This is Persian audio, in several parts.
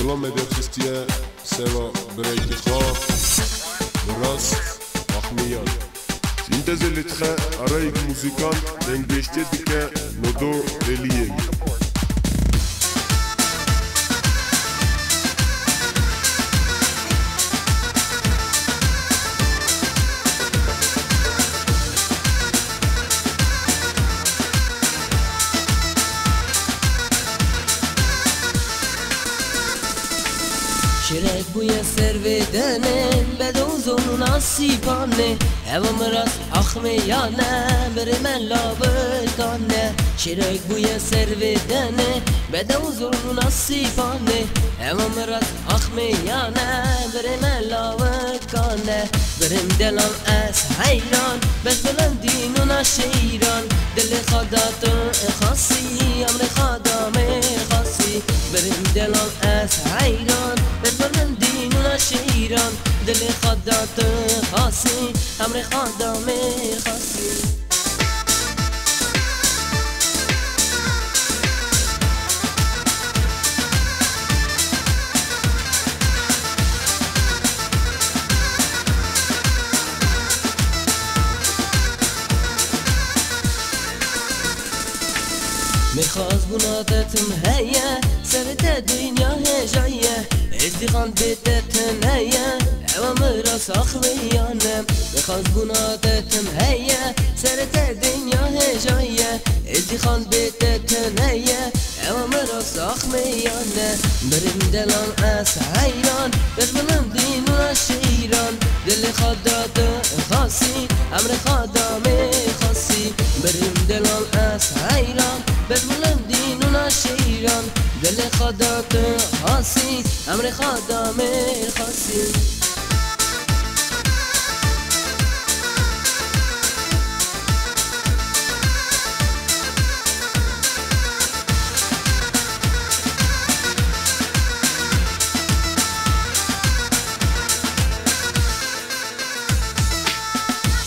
devam eder Kristiye Seva Breykikha Rast Ahmiyan Sinteze litxe arayik muzikan dengeşte dike Nodo Eliyeg شرک بوی سرویدنه بدوزون نصیبانه هوام راست آخمیانه بر من لابکانه شرک بوی سرویدنه بدوزون نصیبانه هوام راست آخمیانه بر من لابکانه برم دلم از حیران بس بلندین و نشیران دل خدات خاصی امر خدام خاصی برم دلم از حیران بلندین و نشیران دل خدات خاصی امر خدام خاصی میخواست بنادتم هیا سرت دنیا هجایه ازدیخان بیتتن هیا اوام راس آخویانم میخواست بنادتم هیا سرت دنیا هجایه ازدیخان بیتتن هیا اوام راس آخویانه بریم دلان از حیران برمونم دین و شیران دل خدات خاصی امر خدام خاصی بریم دلان از حیران برمونم دین و نشیران دل خدات خاصی امر خدام خاصی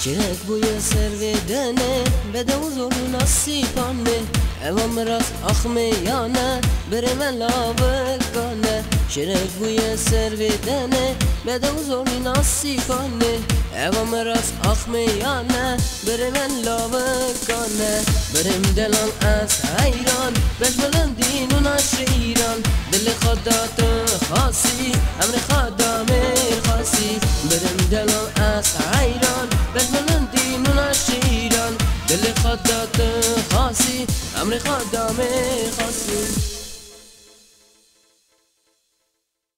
شرک بوی سرویدنه بدوزون نصیبانه اوام راست آخمیانه بر من لابکانه شرک بوی سرویدنه بدوزون نصیبانه اوام راست آخمیانه بر من لابکانه برم دلم از حیران بش بلندین و نشیران دل خدات خاصی امر خدام خاصی برم دلم از حیران بش بلندین و نشیران دل خدات خاصی امر خدام خاصی